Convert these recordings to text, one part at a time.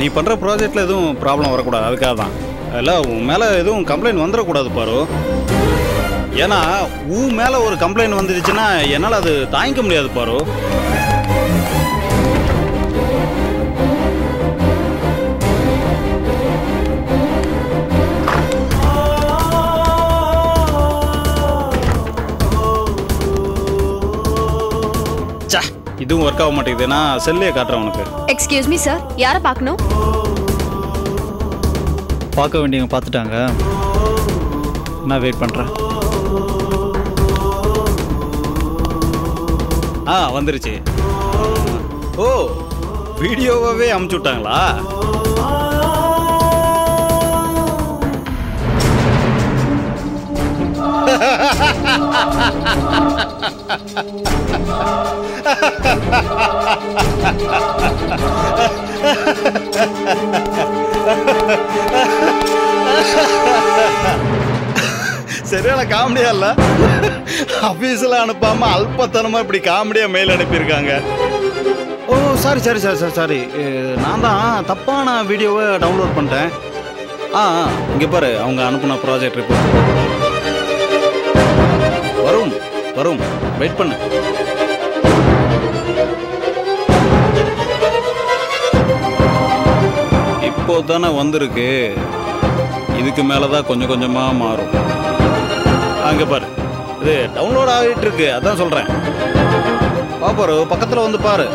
நீ பண்ணுற ப்ராஜெக்டில் எதுவும் ப்ராப்ளம் வரக்கூடாது, அதுக்காக தான். இல்லை உன் மேலே எதுவும் கம்ப்ளைண்ட் வந்துடக்கூடாது பாரு. ஏன்னா உன் மேலே ஒரு கம்ப்ளைண்ட் வந்துடுச்சுன்னா என்னால் அது தாங்கிக்க முடியாது பாரு. இதுவும் ஒர்க் ஆக மாட்டேங்குது. நான் செல்லே காட்டுறேன் உனக்கு. எக்ஸ்கியூஸ் மீ சார், யாரை பார்க்கணும்? பார்க்க வேண்டியவங்க பார்த்துட்டாங்க, நான் வெயிட் பண்ணுறேன். வந்துருச்சு. ஓ, வீடியோவாகவே அமுச்சு விட்டாங்களா? சரியான காமெடியா இல்ல? ஆபீஸ்ல அனுப்பாம அல்பத்தனமா இப்படி காமெடியா மெயில் அனுப்பியிருக்காங்க. Oh sorry sorry sorry sorry sorry, நான் தான் தப்பான வீடியோவை டவுன்லோட் பண்ணிட்டேன். இங்கே பாரு, அவங்க அனுப்புன ப்ராஜெக்ட் ரிப்போர்ட். வரும் வரும், வெயிட் பண்ணு. இப்போ தானே வந்திருக்கு, இதுக்கு மேலே தான் கொஞ்சம் கொஞ்சமாக மாறும். அங்கே பாரு, இது டவுன்லோட் ஆகிட்டு இருக்கு, அதான் சொல்கிறேன். பாப்பாரு, பக்கத்தில் வந்து பாரு.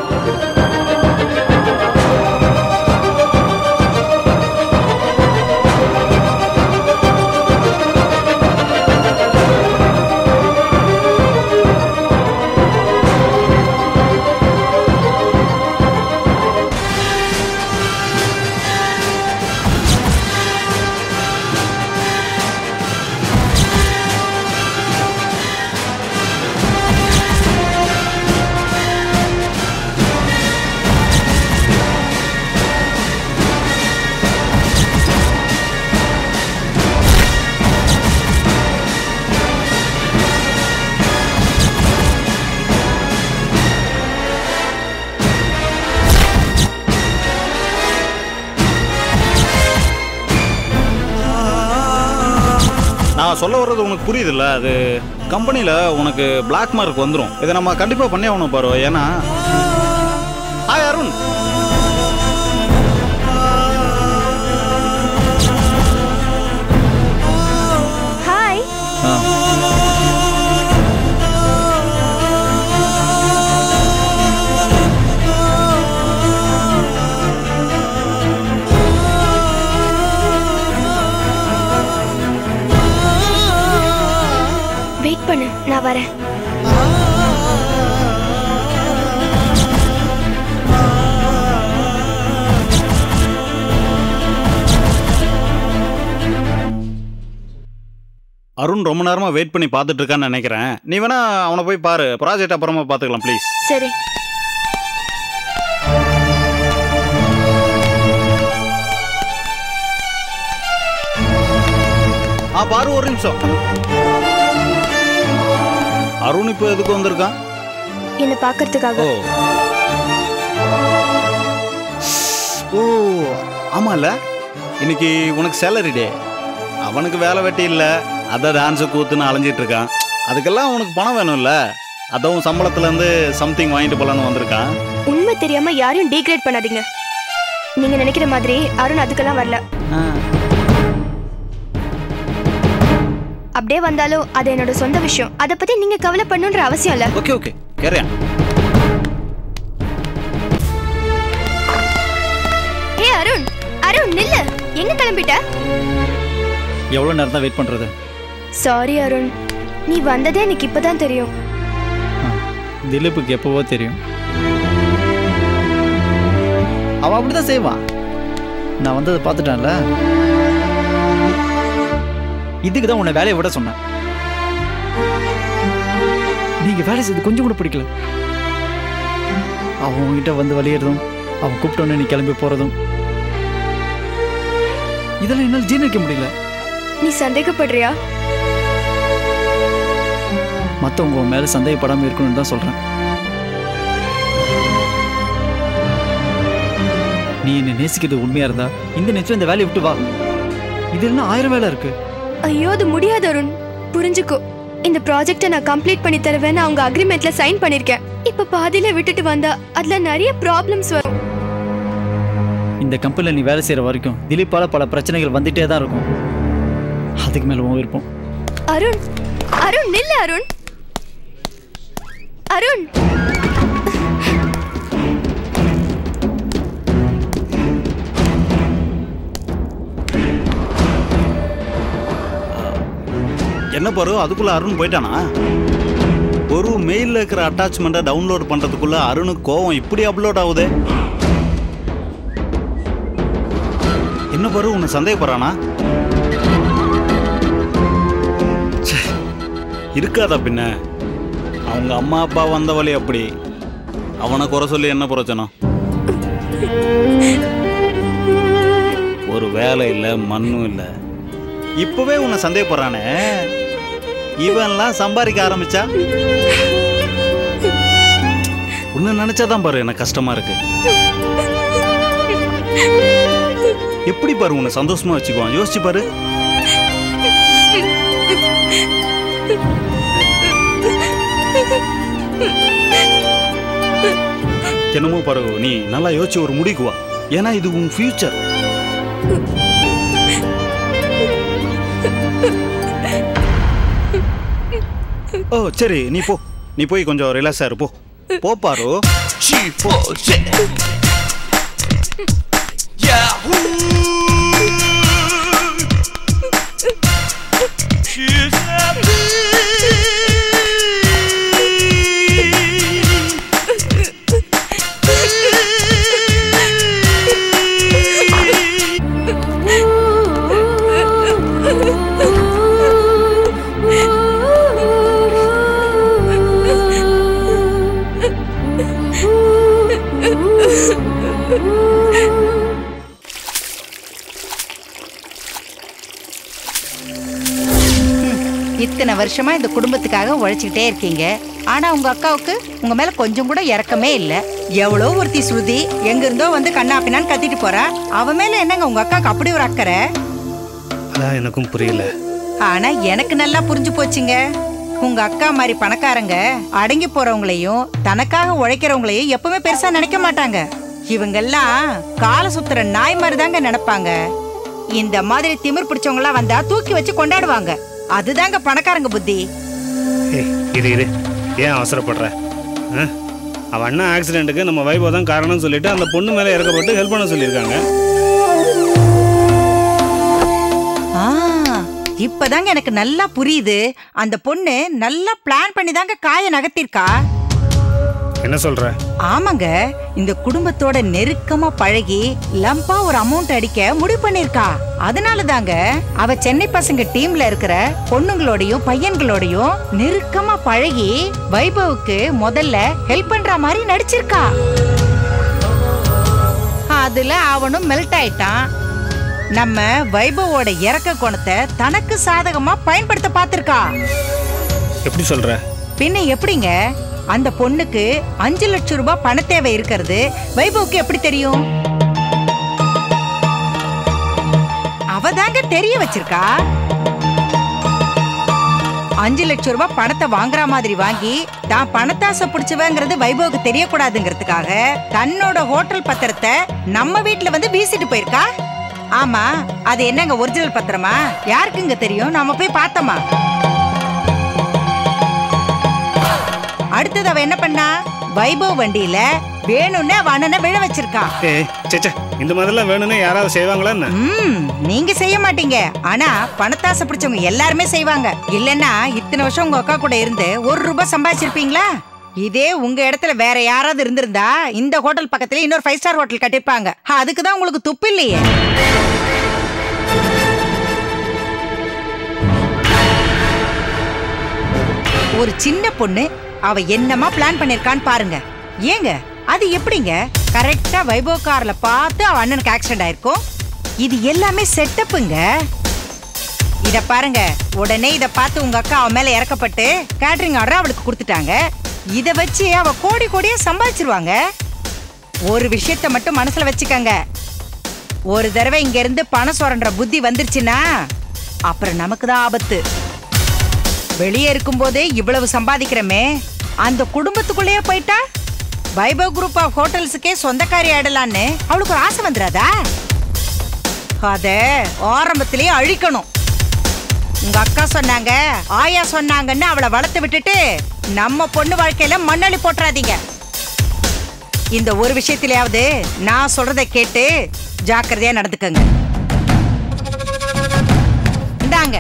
நான் சொல்ல வர்றது உனக்கு புரியுதுல்ல? அது கம்பெனியில் உனக்கு பிளாக் மார்க் வந்துடும். இதை நம்ம கண்டிப்பாக பண்ணி ஆகணும் பாரு. ஏன்னா ஹாய் அருண். ஹாய். வெயிட் பண்ணு, நான் வரேன். அருண் ரொம்ப நேரமாக வெயிட் பண்ணி பார்த்துட்டு இருக்கான்னு நினைக்கிறேன். நீ வேணா அவனை போய் பாரு, ப்ராஜெக்ட் அப்புறமா பார்த்துக்கலாம் ப்ளீஸ். சரி. பாரு, ஒரு நிமிஷம். அருண் இப்போ எதுக்கு வந்திருக்கான்? என்ன பார்க்கறதுக்காக. ஓ ஆமால, இன்னைக்கு உனக்கு சேலரி டே. அவனுக்கு வேலை வெட்டி இல்லை, அதான் டான்ஸு கூத்துன்னு அலைஞ்சிட்டு இருக்கான். அதுக்கெல்லாம் உனக்கு பணம் வேணும்ல, அதுவும் சம்பளத்துலேருந்து சம்திங் வாங்கிட்டு போகலான்னு வந்திருக்கான். உண்மை தெரியாம யாரையும் டீக்ரேட் பண்ணாதீங்க. நீங்க நினைக்கிற மாதிரி அருண் அதுக்கெல்லாம் வரல. அப்படியே வந்தாலும் அது என்னோட சொந்த விஷயம். அதை பத்தி நீங்க கவலை பண்ணணுன்ற அவசியம் இல்ல. ஓகே ஓகே, கேரியா. ஏய் அருண், அருண் நில்லு. எங்க கிளம்பிட்ட? எவ்வளோ நேரம் தான் வெயிட் பண்ணுறது? சாரி அருண், நீ வந்ததே எனக்கு இப்பதான் தெரியும். திலீப்புக்கு எப்போவோ தெரியும். அவன் அப்படிதான் செய்வான். நான் வந்ததை பார்த்துட்டான்ல, இதுக்கு தான் உன்னை வேலையை விட சொன்னேன். நீங்க வேலை செய்து கொஞ்சம் கூட பிடிக்கல. அவன் உங்ககிட்ட வந்து வலியறதும், அவன் கூப்பிட்டோன்னு நீ கிளம்பி போறதும், இதெல்லாம் என்னால் ஜீர்ணிக்க முடியல. நீ சந்தேகப்படுறியா? மற்றவங்க உன் மேல சந்தேகப்படாமல் இருக்கணும்னு தான் சொல்றேன். நீ என்னை நேசிக்கிறது உண்மையா இருந்தா இந்த நிமிஷம் இந்த வேலையை விட்டு வா. இது என்ன 1000 வேலை இருக்கு. ஐயோ அது முடியாது அருண், புரிஞ்சுக்கோ. இந்த ப்ராஜெக்டை நான் கம்ப்ளீட் பண்ணி தருவேன்னு அவங்க அக்ரிமெண்ட்ல சைன் பண்ணிருக்கேன். இப்ப பாதியில விட்டுட்டு வந்தா அதுல நிறைய ப்ராப்ளம்ஸ் வரும். இந்த கம்பெனில நீ வேலை செய்யற வரைக்கும் திலீப்பால பல பிரச்சனைகள் வந்துட்டே தான் இருக்கும். அதுக்கு மேல உன் விருப்பம். அருண், அருண் நில்லு அருண். அருண் என்ன பாரு, அதுக்குள்ள அருண் போயிட்டானா? ஒரு மெயிலில் இருக்கிற அட்டாச்மெண்ட்டை டவுன்லோட் பண்ணுறதுக்குள்ள அருணுக்கு கோவம் இப்படி அப்லோட் ஆகுது. என்ன பாரு, உன்னை சந்தேகப்படுறானா? இருக்காதா பின்ன? அவங்க அம்மா அப்பா வந்த வழி அப்படி. அவனை குறை சொல்லி என்ன பிரச்சனை? ஒரு வேலை இல்லை, மண்ணும் இல்லை. இப்பவே உன்னை சந்தேகப்படுறானே, இவன்லாம் சம்பாதிக்க ஆரம்பிச்சா உன்னை நினைச்சாதான் பாரு எனக்கு கஷ்டமா இருக்கு. எப்படி பாரு உன்னை சந்தோஷமா வச்சுக்குவான், யோசிச்சு பாரு. என்னமோ பாரு, நீ நல்லா யோசிச்சு ஒரு முடிக்குவா. ஏன்னா இது உன் ஃபியூச்சர். ஓ சரி, நீ போ. நீ போய் கொஞ்சம் ரிலாக்ஸா இரு. போ பாரு. இத்தனை வருஷமா இந்த குடும்பத்துக்காக உழைச்சிக்கிட்டே இருக்கீங்க. ஆனா உங்க அக்காவுக்கு உங்க மேல கொஞ்சம் கூட இரக்கமே இல்ல. எவ்வளோ ஒருத்தி ஸ்ருதி எங்க இருந்தோ வந்து கண்ணாப்பினான்னு கத்திட்டு போறா. அவ மேல என்னங்க உங்க அக்காவுக்கு அப்படி ஒரு அக்கறை? அதான் எனக்கும் புரியல. ஆனா எனக்கு நல்லா புரிஞ்சு போச்சுங்க. உங்க அக்கா மாதிரி பணக்காரங்க அடங்கி போறவங்களையும் தனக்காக உழைக்கிறவங்களையும் எப்பவுமே பெருசா நினைக்க மாட்டாங்க. இவங்கெல்லாம் கால சுத்துற நாய் மாதிரி தாங்க நினைப்பாங்க. இந்த மாதிரி திமிர் பிடிச்சவங்க எல்லாம் வந்தா தூக்கி வச்சு கொண்டாடுவாங்க. அதுதாங்க பணக்காரங்க புத்தி. இரு ஏன் அவசரப்படுற? அவன் அண்ணா ஆக்சிடென்ட்டுக்கு நம்ம வைபவம் தான் காரணம்னு சொல்லிட்டு அந்த பொண்ணு மேலே இறக்கப்பட்டு ஹெல்ப் பண்ண சொல்லியிருக்காங்க. இப்பதாங்க எனக்கு நல்லா புரியுது. அந்த பொண்ணு நல்லா பிளான் பண்ணி தாங்க காய நகர்த்திருக்கா. என்ன சொல்ற? ஆமாங்க, இந்த குடும்பத்தோட நெருக்கமா பழகி லம்பா ஒரு அமௌண்ட் அடிக்க முடிவு பண்ணிருக்கா. அதனால தாங்க அவ சென்னை பசங்க டீம்ல இருக்கிற பொண்ணுங்களோடையும் பையன்களோடையும் நெருக்கமா பழகி வைபவுக்கு முதல்ல ஹெல்ப் பண்ற மாதிரி நடிச்சிருக்கா. அதுல அவனும் மெல்ட் ஆயிட்டான். நம்ம வைபவோட இறக்க குணத்தை தனக்கு சாதகமா பயன்படுத்த பார்த்திருக்கா. எப்படி சொல்ற? பின்ன எப்படிங்க? அந்த பொண்ணுக்கு 5 லட்சம் ரூபாய் பண தேவை இருக்கிறது வைபவுக்கு எப்படி தெரியும்? அவதாங்க தெரிய வச்சிருக்கா. 5 லட்சம் ரூபாய் பணத்தை வாங்குற மாதிரி வாங்கி தான் பணத்தாசை பிடிச்சவங்கிறது வைபவுக்கு தெரியக்கூடாதுங்கிறதுக்காக தன்னோட ஹோட்டல் பத்திரத்தை நம்ம வீட்டுல வந்து வீசிட்டு போயிருக்கா. ஆமா, அது என்னங்க ஒரிஜினல் பத்திரமா? யாருக்குங்க தெரியும்? நாம போய் பார்த்தோமா? அடுத்தது அவ என்ன பண்ணா? வைபவ் வண்டியில வேணும்னு அவ அண்ணனை விழ வச்சிருக்கா. இந்த மாதிரிலாம் வேணும்னு யாராவது செய்வாங்களா? நீங்க செய்ய மாட்டீங்க, ஆனா பணத்தாசை பிடிச்சவங்க எல்லாருமே செய்வாங்க. இல்லன்னா இத்தனை வருஷம் உங்க அக்கா கூட இருந்து 1 ரூபாய் சம்பாதிச்சிருப்பீங்களா? இதே உங்க இடத்துல வேற யாராவது இருந்திருந்தா இந்த ஹோட்டல் பக்கத்துல இன்னொரு 5 ஸ்டார் ஹோட்டல் கட்டிருப்பாங்க. அதுக்குதான் உங்களுக்கு துப்பு இல்லையே. ஒரு சின்ன பொண்ணு அவ என்னமா பிளான் பண்ணிருக்கான்னு பாருங்க. ஏங்க அது எப்படிங்க கரெக்டா வைபவ் கார்ல பார்த்து அவ அண்ணனுக்கு ஆக்சிடென்ட் ஆயிருக்கும்? இது எல்லாமே செட்டப்புங்க. இத பாருங்க, உடனே இத பார்த்து உங்க அக்கா அவ மேல இறக்கப்பட்டு கேட்டரிங் ஆர்டர் அவளுக்கு கொடுத்துட்டாங்க. இத வச்சு அவ கோடி கோடியா சம்பாதிச்சிருவாங்க. ஒரு விஷயத்தை மட்டும் மனசுல வச்சுக்கங்க. ஒரு தடவை இங்க இருந்து பணம் சுரண்ட புத்தி வந்துருச்சுன்னா அப்புறம் நமக்கு தான் ஆபத்து. வெளியே இருக்கும்போதே இவ்வளவு சம்பாதிக்கிறமே, அந்த குடும்பத்துக்குள்ளேயே போயிட்டா வைபவ் குரூப் ஆஃப் ஹோட்டல்ஸுக்கே சொந்தக்காரி ஆயிடலான்னு அவளுக்கு ஒரு ஆசை வந்துடாதா? அத ஆரம்பத்திலேயே அழிக்கணும். உங்க அக்கா சொன்னாங்க, ஆயா சொன்னாங்கன்னு அவளை வளர்த்து விட்டுட்டு நம்ம பொண்ணு வாழ்க்கையில மண்ணள்ளி போட்டுறாதீங்க. இந்த ஒரு விஷயத்திலேயாவது நான் சொல்றதை கேட்டு ஜாக்கிரதையா நடந்துக்கங்க. இந்தாங்க.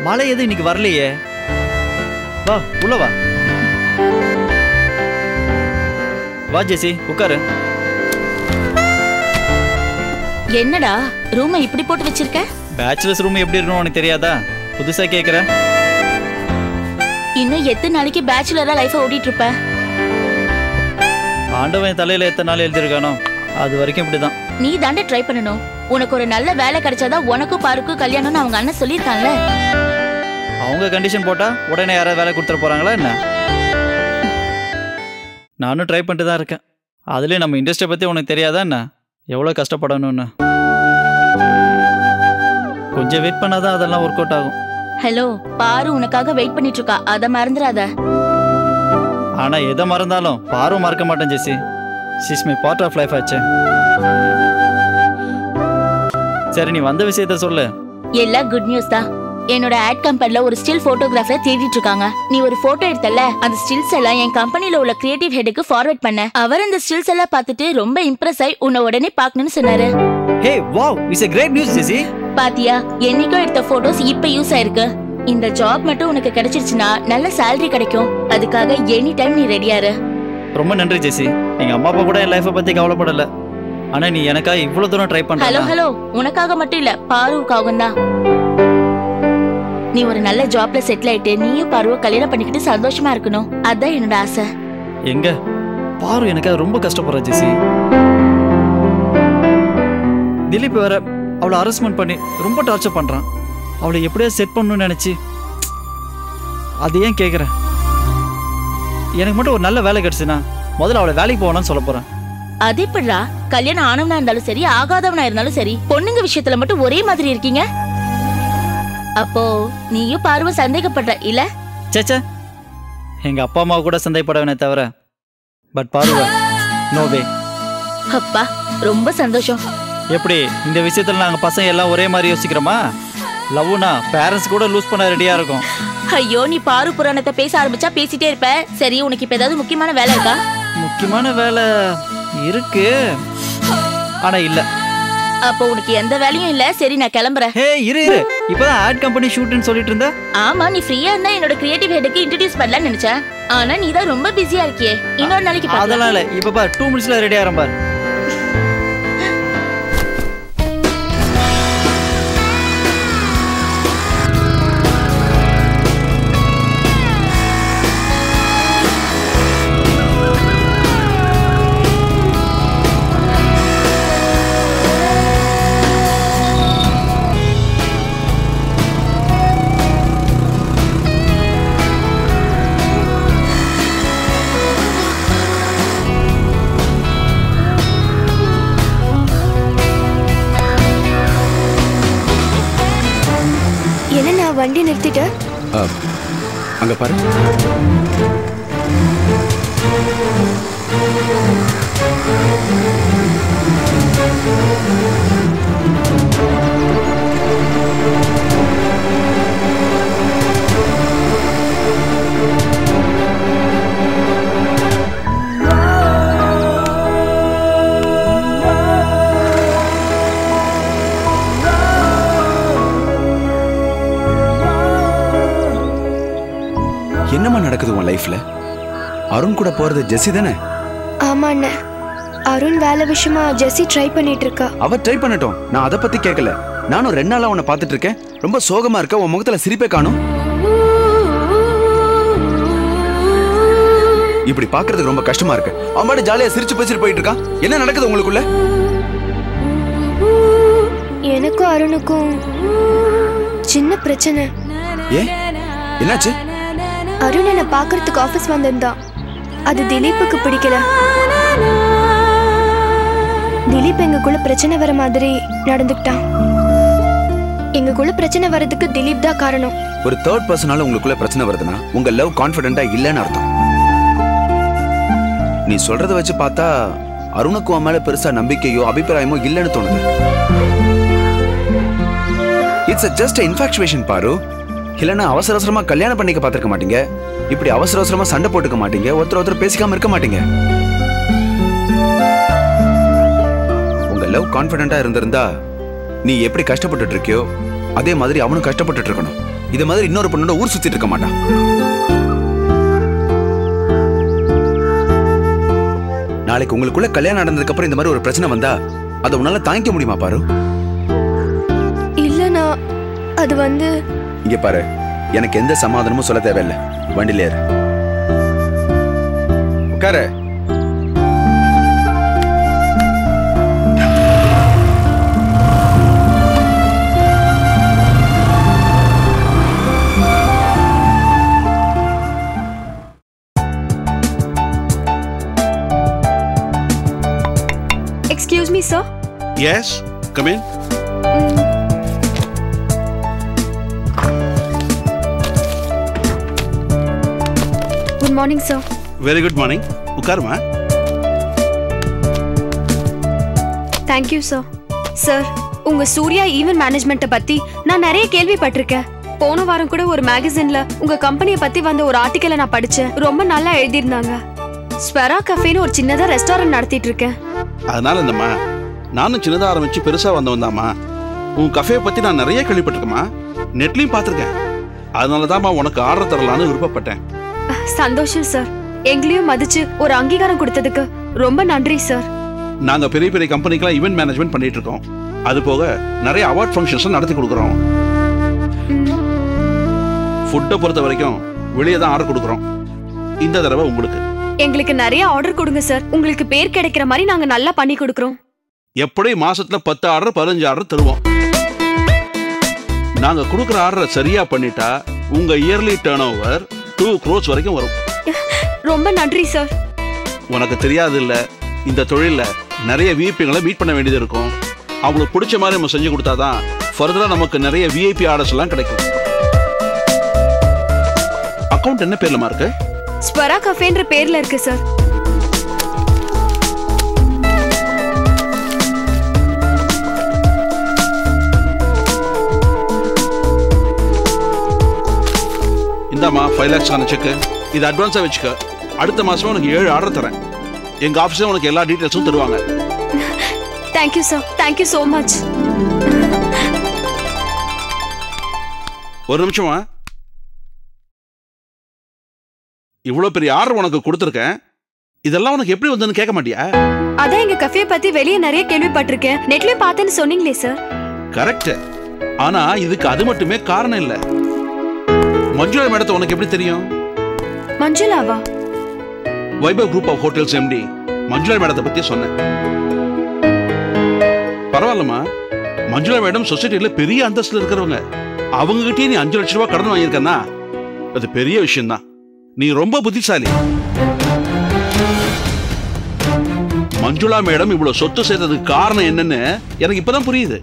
மழை எதுவும் இன்னைக்கு வரலையே. வா உள்ள வா. வா ஜெசி உட்காரு. என்னடா ரூமை இப்படி போட்டு வச்சிருக்க? பேச்சுலர்ஸ் ரூம் எப்படி இருக்கணும் உனக்கு தெரியாதா? புதுசா கேக்குற? இன்னும் எத்தனை நாளைக்கு பேச்சுலரா லைஃபை ஓட்டிட்டு இருப்ப? ஆண்டவன் தலையில எத்தனை நாள் எழுதிருக்கானோ அது வரைக்கும் இப்படிதான். நீ தாண்ட ட்ரை பண்ணணும். உனக்கு ஒரு நல்ல வேலை கிடைச்சாதான் உனக்கும் பாருக்கும் கல்யாணம்னு அவங்க அண்ணன் சொல்லியிருக்காங்கல்ல. அவங்க கண்டிஷன் போட்டா உடனே யாராவது வேலை கொடுத்துட போறாங்களா என்ன? நானும் ட்ரை பண்ணிட்டு தான் இருக்கேன். அதுலேயும் நம்ம இண்டஸ்ட்ரியை பற்றி உனக்கு தெரியாதா என்ன? எவ்வளோ கஷ்டப்படணும்னு. கொஞ்சம் வெயிட் பண்ணாதான் அதெல்லாம் ஒர்க் அவுட் ஆகும். ஹலோ, பாரு உனக்காக வெயிட் பண்ணிட்டு இருக்கா, அதை மறந்துடாத. ஆனா எதை மறந்தாலும் பாரு மறக்க மாட்டேன் Jessie. She's my part of life ஆச்சு. சரி நீ வந்த விஷயத்த சொல்லு. எல்லாம் குட் நியூஸ் தான். என்னோட ஆட் கம்பெனில ஒரு ஸ்டில் போட்டோகிராஃபரை தேடிட்டு இருக்காங்க. நீ ஒரு போட்டோ எடுத்தல, அந்த ஸ்டில்ஸ் எல்லாம் என் கம்பெனில உள்ள கிரியேட்டிவ் ஹெட்டுக்கு ஃபார்வர்ட் பண்ண. அவர் அந்த ஸ்டில்ஸ் எல்லாம் பார்த்துட்டு ரொம்ப இம்ப்ரெஸ் ஆகி உன்னை உடனே பார்க்கணும்னு சொன்னாரு. Hey wow, it's a great news ஜெசி. பாத்தியா, என்னைக்கோ எடுத்த போட்டோஸ் இப்ப யூஸ் ஆயிருக்கு. இந்த ஜாப் மட்டும் உனக்கு கிடைச்சிருச்சுன்னா நல்ல salary கிடைக்கும். அதுக்காக எனி டைம் நீ ரெடியா இரு. ரொம்ப நன்றி ஜெசி. எங்க அம்மா அப்பா கூட என் லைஃபை பத்தி கவலைப்படல. ஆனா நீ எனக்காக இவ்வளவு தூரம் ட்ரை பண்ற. ஹலோ, உனக்காக மட்டும் இல்ல, பாருவுக்காகவும் தான். நீ ஒரு நல்ல ஜாப்ல செட்டில் ஆயிட்டு நீயும் பாருவ கல்யாணம் பண்ணிக்கிட்டு சந்தோஷமா இருக்கணும். அதான் என்னோட ஆசை. எங்க பாரு எனக்காக ரொம்ப கஷ்டப்படுற ஜெசி. திலீப் வேற அவளை அரேஞ்ச்மெண்ட் பண்ணி ரொம்ப டார்ச்சர் பண்றான். அவளை எப்படியா செட் பண்ணணும்னு நினைச்சு அது ஏன் கேட்குற? எனக்கு மட்டும் ஒரு நல்ல வேலை கிடைச்சுன்னா முதல்ல அவளை வேலைக்கு போகணும்னு சொல்ல போறேன். அது எப்படிடா? கல்யாணம் ஆனவனா இருந்தாலும் சரி, ஆகாதவனா இருந்தாலும் சரி, பொண்ணுங்க விஷயத்துல மட்டும் ஒரே மாதிரி இருக்கீங்க. அப்போ நீயும் பார்வை சந்தேகப்படுற இல்ல? சேச்சே, எங்க அப்பா அம்மா கூட சந்தேகப்படவனே தவிர பட் பார்வை நோ வே. அப்பா ரொம்ப சந்தோஷம். எப்படி இந்த விஷயத்துல நாங்க பசங்க எல்லாம் ஒரே மாதிரி யோசிக்கிறோமா? லவ்னா பேரண்ட்ஸ் கூட லூஸ் பண்ண ரெடியா இருக்கும். ஐயோ, நீ பாரு புராணத்தை பேச ஆரம்பிச்சா பேசிட்டே இருப்ப. சரி, உனக்கு இப்ப ஏதாவது முக்கியமான வேலை இருக்கா? முக்கியமான வேலை இருக்கு, ஆனா இல்ல. அப்போ உனக்கு எந்த வேலையும் இல்ல. சரி, நான் கிளம்புறேன். ஹே இரு, இப்பதான் ஆட் கம்பெனி ஷூட்னு சொல்லிட்டு இருந்த. ஆமா, நீ ஃப்ரீயா இருந்தா என்னோட கிரியேட்டிவ் ஹெட்டுக்கு இன்ட்ரோடியூஸ் பண்ணலாம்னு நினைச்சேன். ஆனா நீ தான் ரொம்ப பிஸியா இருக்கியே. இன்னொரு நாளைக்கு பார்க்கலாம். அதெல்லாம் இல்ல, இப்ப பார் 2 மினிட்ஸ்ல ரெடி ஆறேன் பார். வண்டி நிறுத்திட்ட? அங்க பாரு. என்னமா நடக்குது உன் லைஃப்ல? அருண் கூட போறது ஜெஸ்ஸி தானே? ஆமா அண்ணே, அருண் வேலை விஷயமா ஜெஸ்ஸி ட்ரை பண்ணிட்டு இருக்கா. அவ ட்ரை பண்ணட்டும், நான் அதை பத்தி கேட்கல. நானும் 2 நாளா உன்னை பார்த்துட்டு இருக்கேன். ரொம்ப சோகமா இருக்க, உன் முகத்துல சிரிப்பே காணும். இப்படி பாக்குறதுக்கு ரொம்ப கஷ்டமா இருக்கு. அவன் பாட்டு ஜாலியா சிரிச்சு பேசிட்டு போயிட்டு இருக்கான். என்ன நடக்குது உங்களுக்குள்ள? எனக்கும் அருணுக்கும் சின்ன பிரச்சனை. ஏ என்னாச்சு? அருண் என்ன பாக்குறதுக்கு ஆபீஸ் வந்திருந்தான். அது திலீப்புக்கு பிடிக்கல. திலீப் எங்களுக்குள்ள பிரச்சனை வர மாதிரி நடந்துக்கிட்டான். எங்களுக்குள்ள பிரச்சனை வர்றதுக்கு திலீப் தான் காரணம். ஒரு தேர்ட் பர்சனால உங்களுக்குள்ள பிரச்சனை வருதுன்னா உங்க லவ் கான்ஃபிடென்ட்டா இல்லைன்னு அர்த்தம். நீ சொல்றத வச்சு பார்த்தா அருணுக்கு உன் மேல பெருசா நம்பிக்கையோ அபிப்பிராயமோ இல்லைன்னு தோணுது. இட்ஸ் ஜஸ்ட் இன்ஃபாக்சுவேஷன் பாரு. இல்லைன்னா அவசர அவசரமா கல்யாணம் பண்ணிக்க பார்த்திருக்க மாட்டீங்க. இப்படி அவசர அவசரமா சண்டை போட்டுக்க மாட்டீங்க. ஒருத்தர் பேசிக்காம இருக்க மாட்டீங்க. உங்க லவ் கான்ஃபிடென்ட்டா இருந்திருந்தா நீ எப்படி கஷ்டப்பட்டு இருக்கியோ அதே மாதிரி அவனும் கஷ்டப்பட்டு இருக்கணும். இது மாதிரி இன்னொரு பொண்ணோட ஊர் சுத்திட்டு இருக்க மாட்டான். நாளைக்கு உங்களுக்குள்ள கல்யாணம் நடந்ததுக்கு அப்புறம் இந்த மாதிரி ஒரு பிரச்சனை வந்தா அதை உன்னால தாங்கிக்க முடியுமா பாரு? இல்லனா அது வந்து இங்க பாரு, எனக்கு எந்த சமாதானமும் சொல்ல தேவையில்லை. வண்டியில ஏறு, உட்காரு. Excuse me, sir. Yes, come in. Good morning, sir. Very good morning. உட்காருமா. Thank you, sir. Sir, உங்க சூர்யா ஈவென்ட் மேனேஜ்மெண்ட்டை பத்தி நான் நிறைய கேள்விப்பட்டிருக்கேன். போன வாரம் கூட ஒரு மேகசின்ல உங்க கம்பெனியை பத்தி வந்த ஒரு ஆர்டிக்கலை நான் படிச்சேன். ரொம்ப நல்லா எழுதியிருந்தாங்க. ஸ்வெரா கஃபேன்னு ஒரு சின்னதா ரெஸ்டாரண்ட் நடத்திட்டு இருக்கேன். அதனால இந்தம்மா நானும் சின்னதாக ஆரம்பிச்சு பெருசா வந்தவன்தாம்மா. உன் கஃபே பத்தி நான் நிறைய கேள்விப்பட்டிருக்கேம்மா. நெட்லையும் பார்த்துருக்கேன். அதனால தான்மா உனக்கு ஆர்டர் தரலான்னு விருப்பப்பட்டேன். சந்தோஷம் சார். எங்களையும் மதிச்சு ஒரு அங்கீகாரம் கொடுத்ததுக்கு ரொம்ப நன்றி சார். நாங்க பெரிய பெரிய கம்பெனிக்கெல்லாம் ஈவென்ட் மேனேஜ்மெண்ட் பண்ணிட்டு இருக்கோம். அது போக நிறைய அவார்ட் ஃபங்க்ஷன்ஸ் நடத்தி கொடுக்குறோம். ஃபுட்டை பொறுத்த வரைக்கும் வெளியே தான் ஆர்டர் கொடுக்குறோம். இந்த தடவை உங்களுக்கு எங்களுக்கு நிறைய ஆர்டர் கொடுங்க சார். உங்களுக்கு பேர் கிடைக்கிற மாதிரி நாங்க நல்லா பண்ணி கொடுக்குறோம். எப்படி மாசத்துல 10 ஆர்டர் 15 ஆர்டர் தருவோம். நாங்க கொடுக்குற ஆர்டரை சரியா பண்ணிட்டா உங்க இயர்லி டர்ன் ஓவர் 2 crores வரைக்கும் வரும். ரொம்ப நன்றி சார். உனக்கு தெரியாது இல்ல, இந்த தொழில நிறைய விஐபிகளை மீட் பண்ண வேண்டியது இருக்கும். அவங்களுக்கு பிடிச்ச மாதிரி நம்ம செஞ்சு கொடுத்தாதான் ஃபர்தரா நமக்கு நிறைய விஐபி ஆர்டர்ஸ் எல்லாம் கிடைக்கும். அக்கவுண்ட் என்ன பேர்லமா இருக்கு? ஸ்வெரா கஃபேன்ற பேர்ல இருக்கு சார். இந்தாமா 5 lakhs செக். இது அட்வான்ஸா வச்சுக்க. அடுத்த மாசம் உனக்கு 7 ஆர்டர் தரேன். எங்க ஆபீஸ்ல உனக்கு எல்லா டீடைல்ஸும் தருவாங்க. Thank you sir. Thank you so much. ஒரு நிமிஷமா. இவ்வளவு பெரிய ஆர்டர் உனக்கு கொடுத்துருக்கேன். இதெல்லாம் உனக்கு எப்படி வந்ததுன்னு கேட்க மாட்டியா? அதான் எங்க கஃபே பத்தி வெளியே நிறைய கேள்விப்பட்டிருக்கேன். நெட்லயே பார்த்தேன்னு சொன்னீங்களே சார். கரெக்ட். ஆனா இதுக்கு அது மட்டுமே காரணம் இல்ல. மஞ்சுளா மேடத்தை உனக்கு எப்படி தெரியும்? மஞ்சுளாவா? Vaibhav group of hotels MD Manjula மேடத்தை பத்தி சொன்னேன். பரவாயில்லம்மா, மஞ்சுளா மேடம் சொசைட்டில பெரிய அந்தஸ்துல இருக்கிறவங்க. அவங்க கிட்டே நீ 5 லட்சம் ரூபாய் கடன் வாங்கியிருக்கன்னா அது பெரிய விஷயம் தான். நீ ரொம்ப புத்திசாலி. மஞ்சுளா மேடம் இவ்வளவு சொத்து சேர்த்ததுக்கு காரணம் என்னன்னு எனக்கு இப்பதான் புரியுது.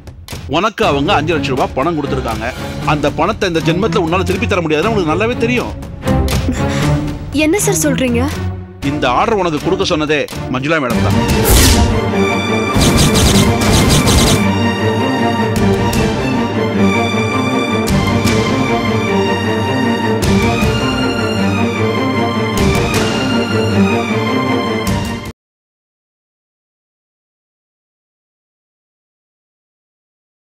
உனக்கு அவங்க 5 லட்சம் ரூபாய் பணம் கொடுத்துருக்காங்க. அந்த பணத்தை இந்த ஜென்மத்துல உன்னால திருப்பி தர முடியாதுன்னு உனக்கு நல்லாவே தெரியும். என்ன சார் சொல்றீங்க? இந்த ஆர்டர் உனக்கு கொடுக்க சொன்னதே மஞ்சுளா மேடம் தான்.